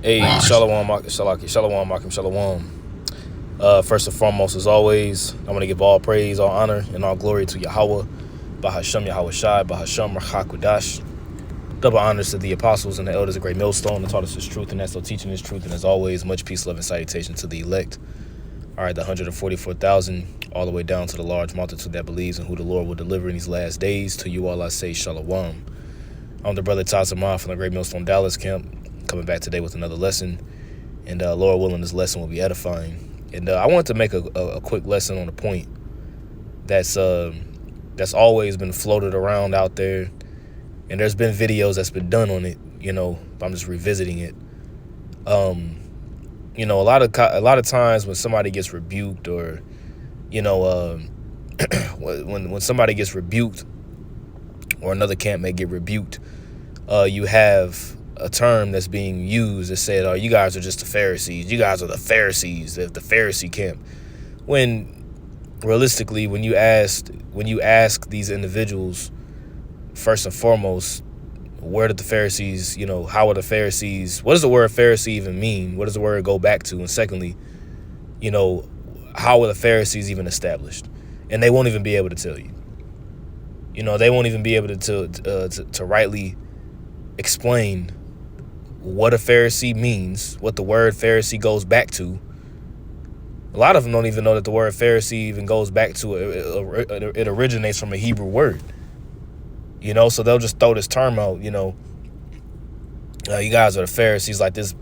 Hey, Rise. Shalom, Shalaki, Shalom, Makim, Shalom. First and foremost, as always, I'm going to give all praise, all honor, and all glory to Yahweh, Bahashem Yahweh Shai, Bahashem Rachakudash. Double honors to the apostles and the elders of Great Millstone that taught us this truth and that's still teaching this truth. And as always, much peace, love, and salutation to the elect. All right, the 144,000, all the way down to the large multitude that believes in who the Lord will deliver in these last days. To you all I say Shalom. I'm the brother Tazamah from the Great Millstone Dallas camp, coming back today with another lesson. And Lord willing, this lesson will be edifying. And I wanted to make a quick lesson on a point that's always been floated around out there. And there's been videos that's been done on it, but I'm just revisiting it. A lot of times when somebody gets rebuked or, when somebody gets rebuked or another camp may get rebuked, you have a term that's being used that said, "Oh, you guys are just the Pharisees. You guys are the Pharisees, the Pharisee camp." When realistically, when you ask these individuals, first and foremost, where did the Pharisees, how are the Pharisees? What does the word Pharisee even mean? What does the word go back to? And secondly, how were the Pharisees even established? And they won't even be able to tell you. They won't even be able to rightly explain what a Pharisee means, what the word Pharisee goes back to. A lot of them don't even know that the word Pharisee even goes back to it originates from a Hebrew word. So they'll just throw this term out. You guys are the Pharisees, like this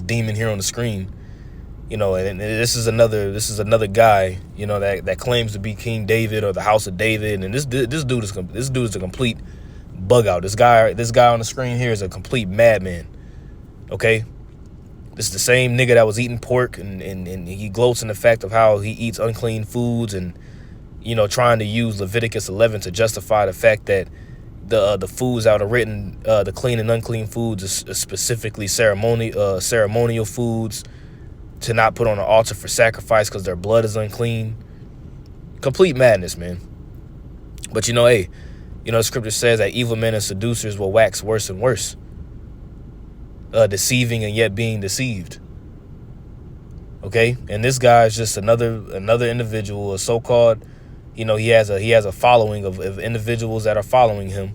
demon here on the screen. And this is another guy, that claims to be King David or the house of David, and this dude is a complete bug out. This guy on the screen here is a complete madman. Okay, this is the same nigga that was eating pork, and he gloats in the fact of how he eats unclean foods, and trying to use Leviticus 11 to justify the fact that the foods that are written, the clean and unclean foods, is specifically ceremonial foods to not put on an altar for sacrifice because their blood is unclean. Complete madness, man. But the scripture says that evil men and seducers will wax worse and worse, deceiving and yet being deceived. Okay, and this guy is just another individual, a so-called, he has a following of individuals that are following him.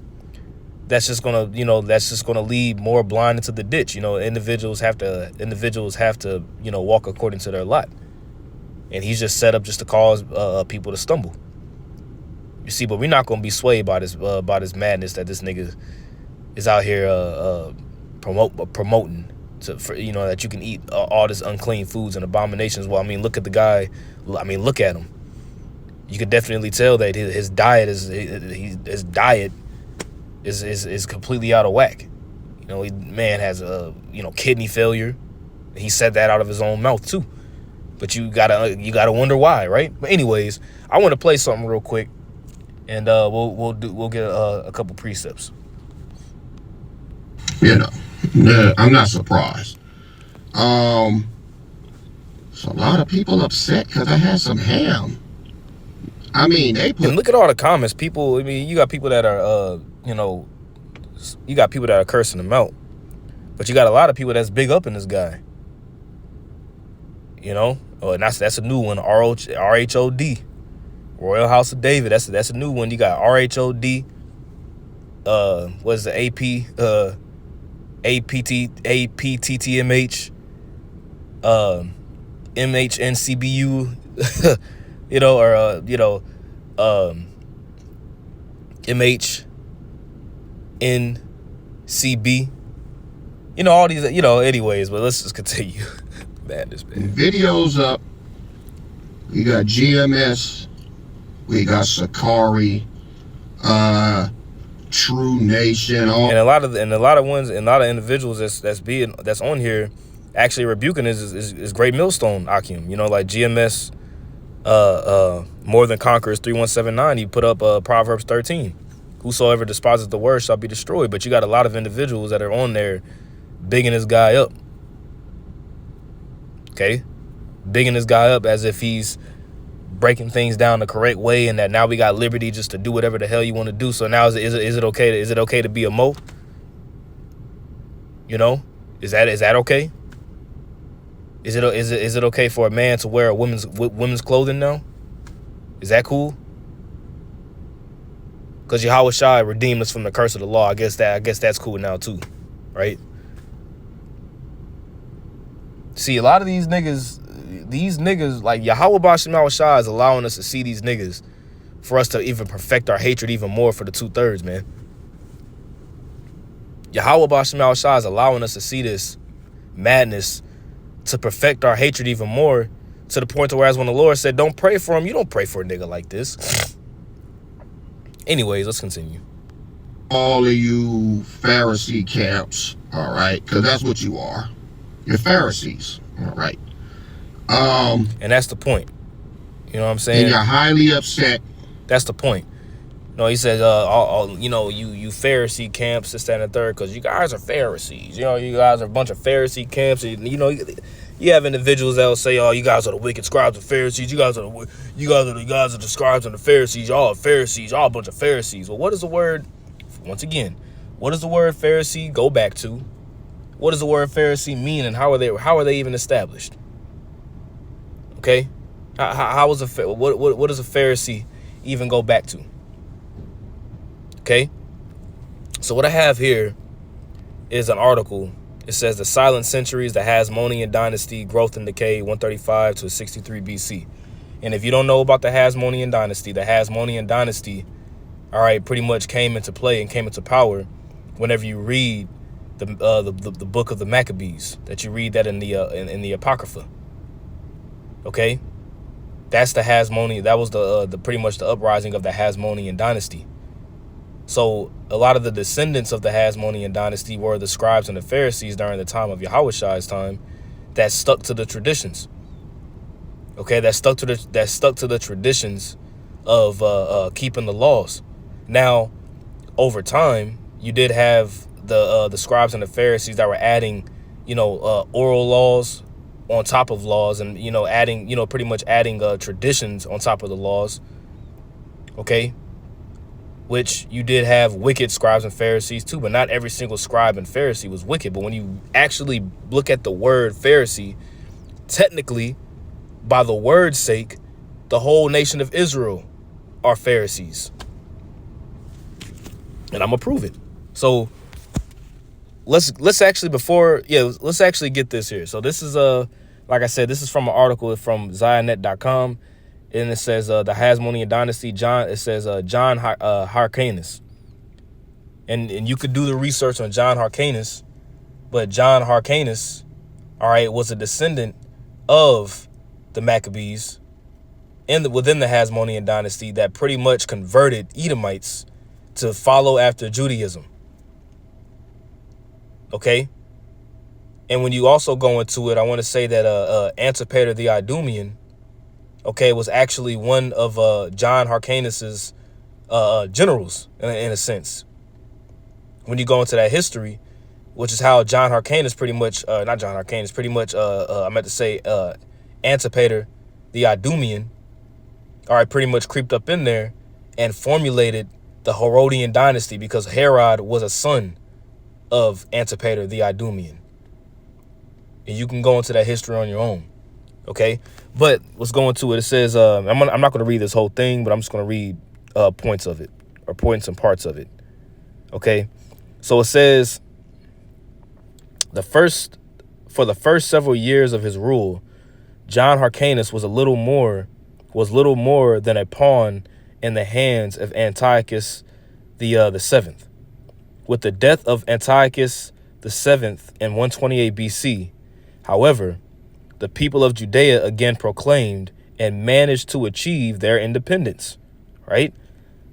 That's just gonna lead more blind into the ditch. Individuals have to walk according to their lot, and he's just set up just to cause people to stumble. You see, but we're not gonna be swayed by this madness that this nigga is out here promoting that you can eat all this unclean foods and abominations. Well, I mean, look at the guy. Look at him. You could definitely tell that his diet is completely out of whack. Man has kidney failure. He said that out of his own mouth too. But you gotta wonder why, right? But anyways, I want to play something real quick, and we'll get a couple precepts. I'm not surprised. So a lot of people upset because I had some ham. They put. And look at all the comments. People. You got people that are you got people that are cursing him out, but you got a lot of people that's big up in this guy. And that's a new one. RHOD, Royal House of David. That's a new one. You got RHOD. What is the APTTMH, MHNCBU, MHNCB, all these, anyways, but let's just continue. Madness, man. Videos up. We got GMS. We got Sakari. True Nation. And a lot of individuals that's on here actually rebuking is Great Millstone Akim. Like GMS, More Than Conquerors 3179. He put up Proverbs 13. Whosoever despises the word shall be destroyed. But you got a lot of individuals that are on there bigging this guy up. Okay, bigging this guy up as if he's breaking things down the correct way, and that now we got liberty just to do whatever the hell you want to do. So now is it okay to be a mo? Is that okay? Is it okay for a man to wear a women's clothing now? Is that cool? Because Yahweh Shai redeemed us from the curse of the law. I guess that's cool now too, right? See, a lot of these niggas, like Yahweh Bashim Shai is allowing us to see these niggas for us to even perfect our hatred even more for the 2/3, man. Yahweh Bashim Shai is allowing us to see this madness to perfect our hatred even more, to the point to whereas when the Lord said, don't pray for him, you don't pray for a nigga like this. Anyways, let's continue. All of you Pharisee camps, all right, because that's what you are. You're Pharisees, all right. And that's the point. You know what I'm saying? And you're highly upset. That's the point. No, he says, you Pharisee camps, this, that, and the third, because you guys are Pharisees. You know, you guys are a bunch of Pharisee camps. And, you know, you have individuals that will say, oh, you guys are the wicked scribes and Pharisees. You guys are the scribes and the Pharisees. Y'all are Pharisees. Y'all a bunch of Pharisees. Well, what is the word? Once again, what does the word Pharisee go back to? What does the word Pharisee mean, and how are they even established? Okay, what does a Pharisee even go back to? Okay, so what I have here is an article. It says the Silent Centuries, the Hasmonean Dynasty, Growth and Decay, 135 to 63 BC. And if you don't know about the Hasmonean Dynasty, all right, pretty much came into play and came into power whenever you read the book of the Maccabees, that you read that in the Apocrypha. Okay, that's the Hasmonean. That was the pretty much the uprising of the Hasmonean Dynasty. So a lot of the descendants of the Hasmonean Dynasty were the scribes and the Pharisees during the time of Yahushai's time that stuck to the traditions. Okay, that stuck to the traditions of keeping the laws. Now, over time, you did have the scribes and the Pharisees that were adding, oral laws on top of laws, and pretty much adding traditions on top of the laws. Okay. Which you did have wicked scribes and Pharisees too, but not every single scribe and Pharisee was wicked. But when you actually look at the word Pharisee, technically, by the word's sake, the whole nation of Israel are Pharisees. And I'm gonna prove it. So let's actually get this here. So this is like I said, this is from an article from Zionet.com. And it says the Hasmonean Dynasty, John Hyrcanus. And you could do the research on John Hyrcanus, but John Hyrcanus, all right, was a descendant of the Maccabees within the Hasmonean Dynasty that pretty much converted Edomites to follow after Judaism. Okay? And when you also go into it, I want to say that Antipater the Idumean, okay, was actually one of John Hyrcanus's generals in a sense. When you go into that history, which is how John Hyrcanus pretty much, Antipater the Idumean, all right, pretty much creeped up in there and formulated the Herodian dynasty, because Herod was a son of Antipater the Idumean. And you can go into that history on your own. Okay, but let's go into it. It says, I'm not going to read this whole thing, but I'm just going to read points of it, or points and parts of it. Okay, so it says, for the first several years of his rule, John Hyrcanus was little more than a pawn in the hands of Antiochus the seventh. With the death of Antiochus the seventh in 128 BC, however, the people of Judea again proclaimed and managed to achieve their independence, right?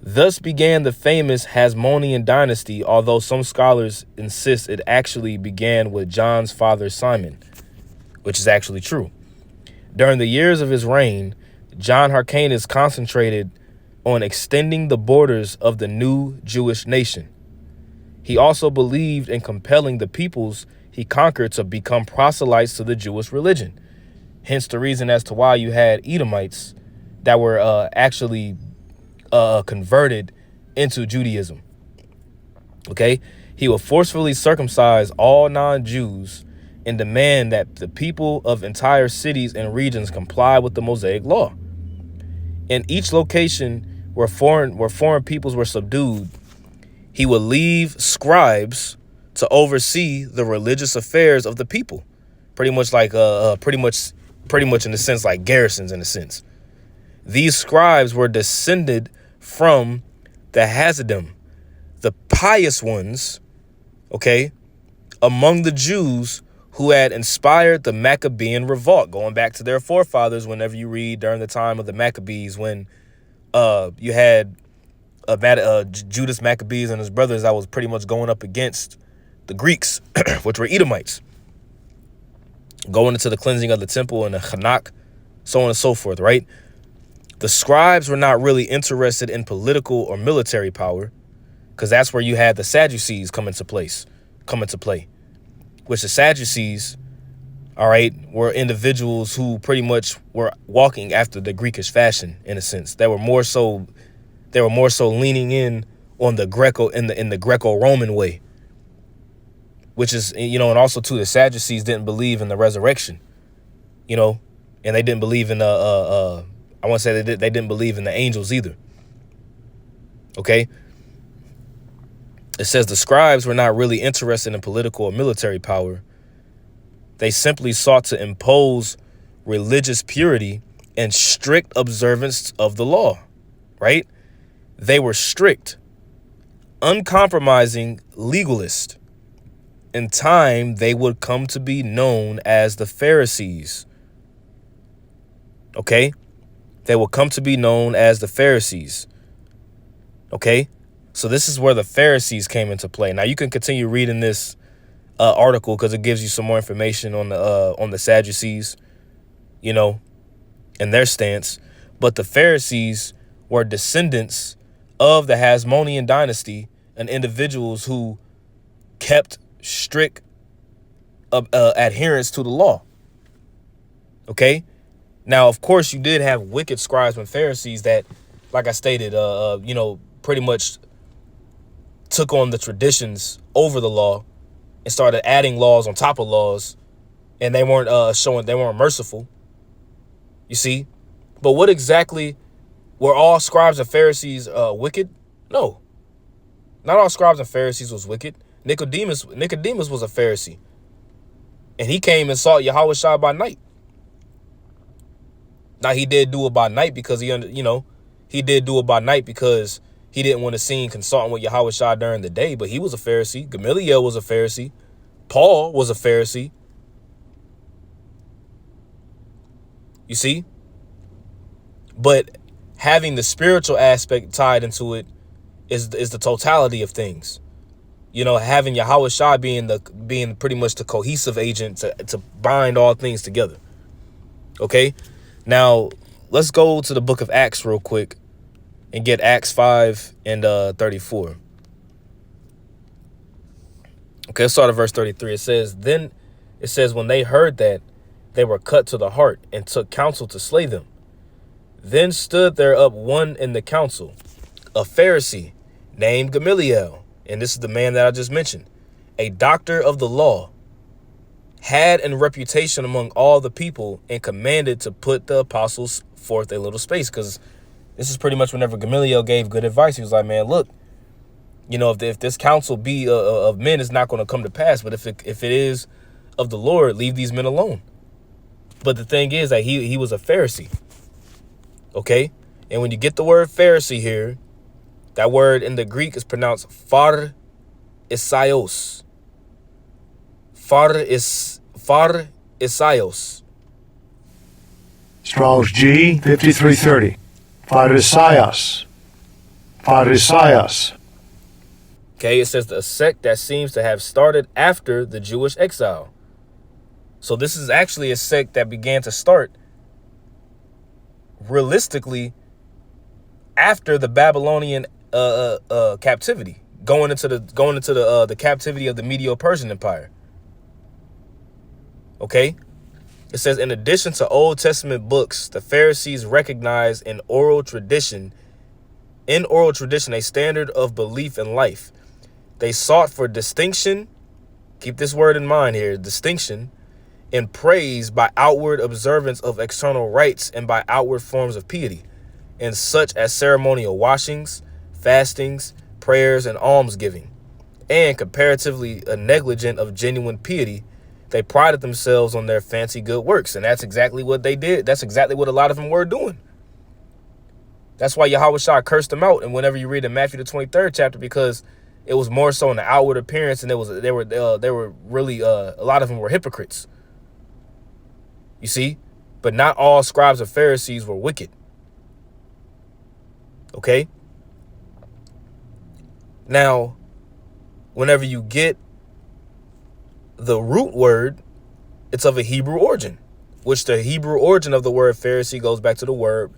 Thus began the famous Hasmonean dynasty, although some scholars insist it actually began with John's father Simon, which is actually true. During the years of his reign, John Hyrcanus concentrated on extending the borders of the new Jewish nation. He also believed in compelling the peoples he conquered to become proselytes to the Jewish religion. Hence the reason as to why you had Edomites that were actually converted into Judaism. Okay, he would forcefully circumcise all non-Jews and demand that the people of entire cities and regions comply with the Mosaic law. In each location where foreign peoples were subdued, he would leave scribes to oversee the religious affairs of the people. Pretty much like pretty much in a sense like garrisons in a sense. These scribes were descended from the Hasidim, the pious ones, okay, among the Jews who had inspired the Maccabean revolt, going back to their forefathers. Whenever you read during the time of the Maccabees, when you had Judas Maccabees and his brothers that was pretty much going up against the Greeks, which were Edomites, going into the cleansing of the temple and the Hanak, so on and so forth, right? The scribes were not really interested in political or military power, because that's where you had the Sadducees come into play, which the Sadducees, all right, were individuals who pretty much were walking after the Greekish fashion in a sense. They were more so leaning in on the in the Greco-Roman way, which is, and also too, the Sadducees didn't believe in the resurrection, and they didn't believe in I want to say they didn't believe in the angels either. Okay. It says the scribes were not really interested in political or military power. They simply sought to impose religious purity and strict observance of the law, right? They were strict, uncompromising legalists. In time, they would come to be known as the Pharisees. Okay? They will come to be known as the Pharisees. Okay? So this is where the Pharisees came into play. Now you can continue reading this article because it gives you some more information on the Sadducees, and their stance. But the Pharisees were descendants of the Hasmonean dynasty and individuals who kept strict adherence to the law. Okay? Now, of course, you did have wicked scribes and Pharisees that, like I stated, pretty much took on the traditions over the law and started adding laws on top of laws, and they weren't merciful. You see? But what exactly were all scribes and Pharisees wicked? No. Not all scribes and Pharisees was wicked. Nicodemus was a Pharisee. And he came and sought Yahushua by night. Now he did do it by night because he did do it by night because he didn't want to seem consulting with Yahushua during the day, but he was a Pharisee. Gamaliel was a Pharisee. Paul was a Pharisee. You see? But having the spiritual aspect tied into it is the totality of things. Having Yahushua being pretty much the cohesive agent to bind all things together. Okay? Now, let's go to the book of Acts real quick and get Acts 5 and 34. Okay, let's start at verse 33. It says, when they heard that, they were cut to the heart and took counsel to slay them. Then stood there up one in the council, a Pharisee named Gamaliel, and this is the man that I just mentioned, a doctor of the law, had in reputation among all the people, and commanded to put the apostles forth a little space. Because this is pretty much whenever Gamaliel gave good advice. He was like, man, look, if this counsel be of men, it's not going to come to pass. But if it is of the Lord, leave these men alone. But the thing is that he was a Pharisee. Okay? And when you get the word Pharisee here, that word in the Greek is pronounced Pharisaios. Pharisaios. Strong's G 5330. Pharisaios. Pharisaios. Okay, it says a sect that seems to have started after the Jewish exile. So this is actually a sect that began to start realistically after the Babylonian captivity, going into the captivity of the Medo-Persian Empire. Okay? It says, in addition to Old Testament books, the Pharisees recognized in oral tradition a standard of belief in life. They sought for distinction Keep this word in mind here. Distinction in praise by outward observance of external rites and by outward forms of piety, and such as ceremonial washings, fastings, prayers, and almsgiving, and comparatively negligent of genuine piety. They prided themselves on their fancy good works, and that's exactly what they did. That's exactly what a lot of them were doing. That's why Yahushua cursed them out. And whenever you read in Matthew the 23rd chapter, because it was more so in the outward appearance, and they were really a lot of them were hypocrites. You see, but not all scribes or Pharisees were wicked. Okay. Now, whenever you get the root word, it's of a Hebrew origin, which the Hebrew origin of the word Pharisee goes back to the word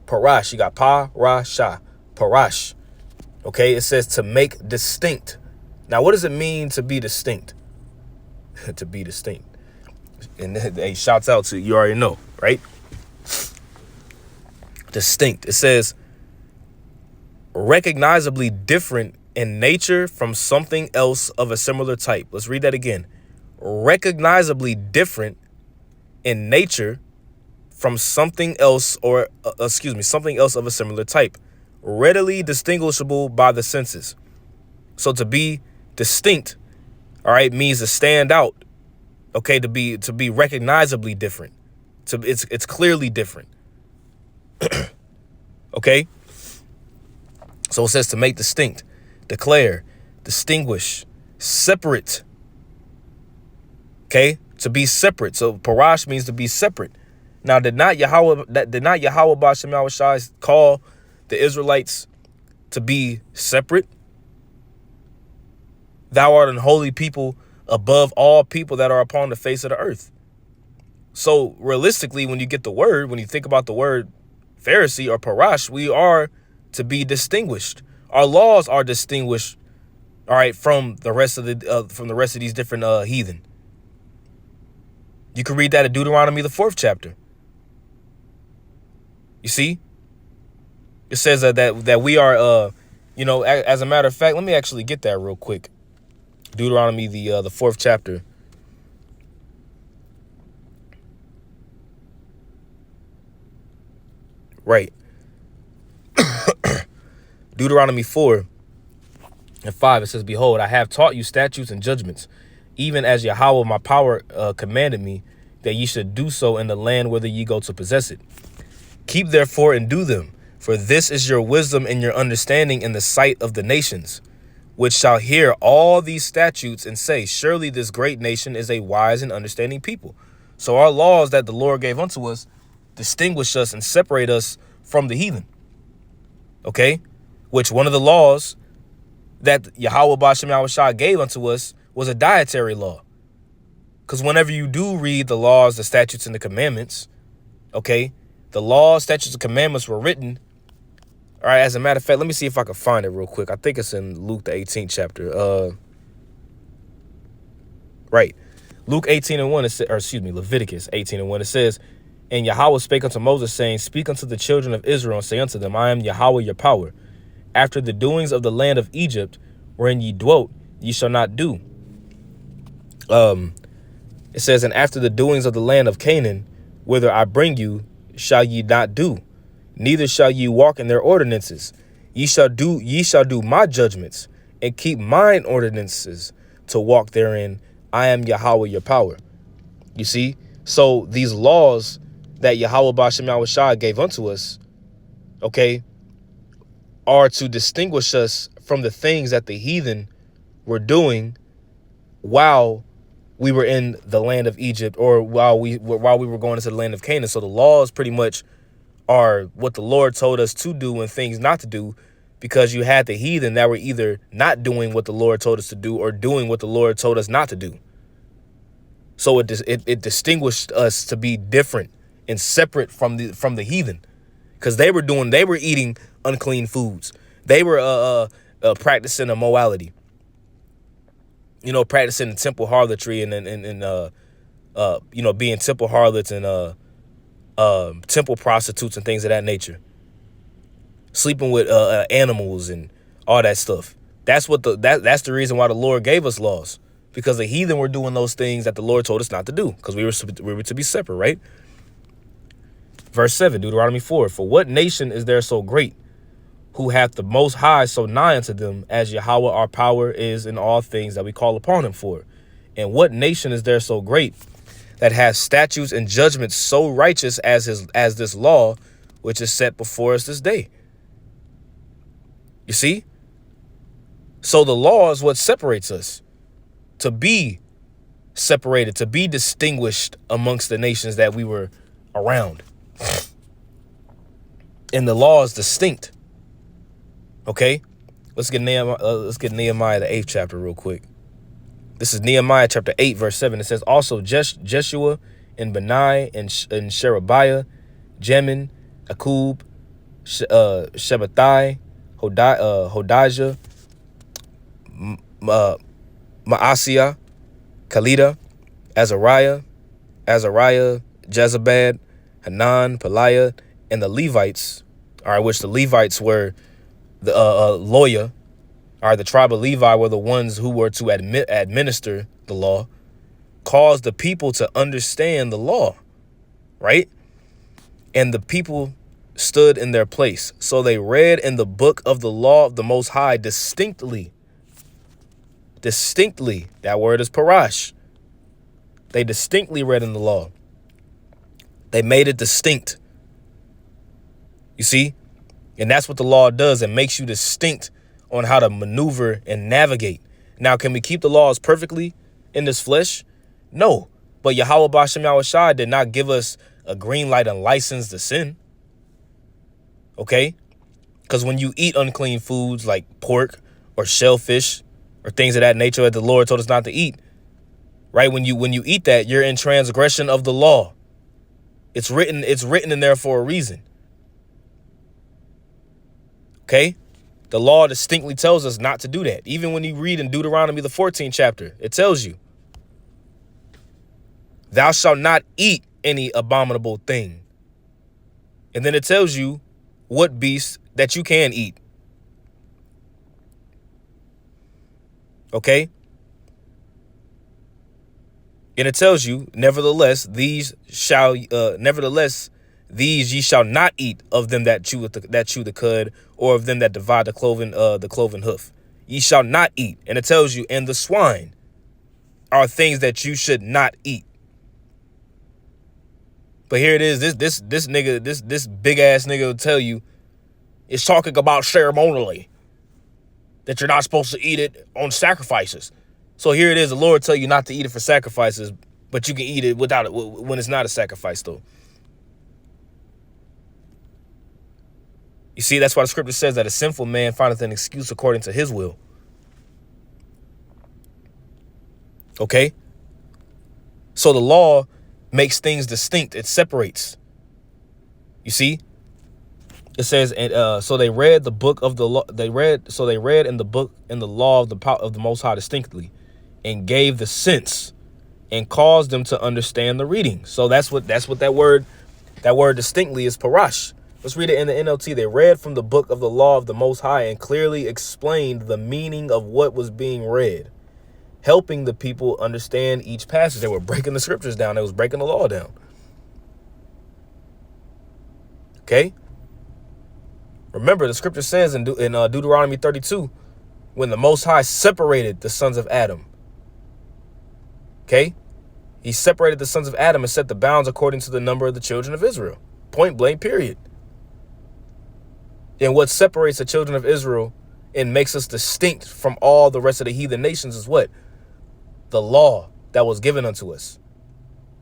parash. You got parasha, parash. Okay, it says to make distinct. Now, what does it mean to be distinct? To be distinct. And hey, shouts out to you already know, right? Distinct. It says recognizably different in nature from something else of a similar type. Let's read that again. Recognizably different in nature from something else something else of a similar type. Readily distinguishable by the senses. So to be distinct, all right, means to stand out. Okay, to be recognizably different. It's clearly different. Okay? So it says to make distinct, declare, distinguish, separate. Okay? To be separate. So parash means to be separate. Now, did not Yahweh B'Shem Yahushai call the Israelites to be separate? Thou art an holy people above all people that are upon the face of the earth. So realistically, when you get the word, when you think about the word Pharisee or parash, we are to be distinguished. Our laws are distinguished, all right, from the rest of these different heathen. You can read that in Deuteronomy the 4th chapter. You see, it says that we are, as a matter of fact, let me actually get that real quick. Deuteronomy the 4th chapter. Right. Deuteronomy 4 and 5, it says, behold, I have taught you statutes and judgments, even as Yahweh my power commanded me, that ye should do so in the land whither ye go to possess it. Keep therefore and do them, for this is your wisdom and your understanding in the sight of the nations, which shall hear all these statutes and say, surely this great nation is a wise and understanding people. So our laws that the Lord gave unto us distinguish us and separate us from the heathen. Okay? Which one of the laws that Yahweh B'Shem Yahushai gave unto us was a dietary law. Because whenever you do read the laws, the statutes, and the commandments, okay, the laws, statutes, and commandments were written. All right, as a matter of fact, let me see if I can find it real quick. I think it's in Luke the 18th chapter. Right. Luke 18:1, Leviticus 18:1, it says, and Yahweh spake unto Moses, saying, speak unto the children of Israel, and say unto them, I am Yahweh your power. After the doings of the land of Egypt, wherein ye dwelt, ye shall not do. It says, and after the doings of the land of Canaan, whither I bring you, shall ye not do, neither shall ye walk in their ordinances. Ye shall do my judgments, and keep mine ordinances to walk therein. I am Yahweh your power. You see? So these laws that Yahweh B'Shem Yahushai gave unto us, okay, are to distinguish us from the things that the heathen were doing while we were in the land of Egypt, or while we were going into the land of Canaan. So the laws pretty much are what the Lord told us to do and things not to do, because you had the heathen that were either not doing what the Lord told us to do or doing what the Lord told us not to do. So it distinguished us to be different and separate from the heathen, because they were eating unclean foods. They were practicing immorality. Practicing the temple harlotry and being temple harlots and temple prostitutes and things of that nature. Sleeping with animals and all that stuff. That's the reason why the Lord gave us laws, because the heathen were doing those things that the Lord told us not to do, because we were to be separate, right? Verse 7, Deuteronomy 4, for what nation is there so great, who hath the Most High so nigh unto them, as Yahweh our power is in all things that we call upon him for? And what nation is there so great, that has statutes and judgments so righteous as this law, which is set before us this day? You see? So the law is what separates us, to be separated, to be distinguished amongst the nations that we were around. And the law is distinct. Okay? Let's get Nehemiah the 8th chapter real quick. This is Nehemiah chapter 8, verse 7. It says, also Jeshua and Benai and Sherebiah, Jemin, Akub, Shabbatai, Hodijah, Maaseiah, Kalida, Azariah, Jezabad, Hanan, Peliah, and the Levites, all right, which the Levites were the Loya, all right, the tribe of Levi were the ones who were to administer the law, caused the people to understand the law, right? And the people stood in their place. So they read in the book of the law of the Most High distinctly. Distinctly. That word is parash. They distinctly read in the law. They made it distinct. You see? And that's what the law does. It makes you distinct on how to maneuver and navigate. Now, can we keep the laws perfectly in this flesh? No. But Yahweh B'Shem Yahushua did not give us a green light and license to sin. Okay? Because when you eat unclean foods like pork or shellfish or things of that nature that the Lord told us not to eat, right? When you eat that, you're in transgression of the law. It's written in there for a reason. Okay? The law distinctly tells us not to do that. Even when you read in Deuteronomy, the 14th chapter, it tells you, thou shalt not eat any abominable thing. And then it tells you what beasts that you can eat. Okay? And it tells you, nevertheless, these ye shall not eat of them that chew the cud, or of them that divide the cloven hoof. Ye shall not eat. And it tells you, and the swine are things that you should not eat. But here it is, this nigga, this big ass nigga will tell you, it's talking about ceremonially, that you're not supposed to eat it on sacrifices. So here it is, the Lord tell you not to eat it for sacrifices, but you can eat it without it when it's not a sacrifice though. You see, that's why the scripture says that a sinful man findeth an excuse according to his will. Okay? So the law makes things distinct. It separates. You see? It says, and so they read the book of the law. They read in the book in the law of the Most High distinctly, and gave the sense, and caused them to understand the reading. So that's what that word distinctly is parash. Let's read it in the NLT. They read from the book of the law of the Most High and clearly explained the meaning of what was being read, helping the people understand each passage. They were breaking the scriptures down. They was breaking the law down. Okay? Remember, the scripture says in Deuteronomy 32, when the Most High separated the sons of Adam. Okay? He separated the sons of Adam and set the bounds according to the number of the children of Israel. Point blank, period. And what separates the children of Israel and makes us distinct from all the rest of the heathen nations is what? The law that was given unto us.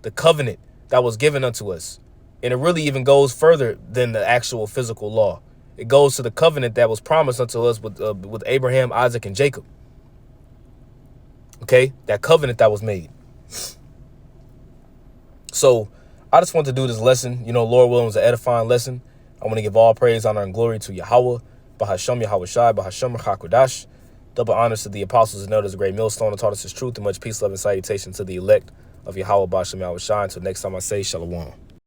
The covenant that was given unto us. And it really even goes further than the actual physical law. It goes to the covenant that was promised unto us with Abraham, Isaac, and Jacob. Okay? That covenant that was made. So I just want to do this lesson. You know, Lord willing, it was an edifying lesson. I want to give all praise, honor, and glory to Yahweh, Bahasham Yahushai, Bahasham Hakodash. Double honors to the apostles and elders, a great millstone that taught us his truth, and much peace, love, and salutation to the elect of Yahweh, Bahasham Yahushai. Until next time I say, Shalom.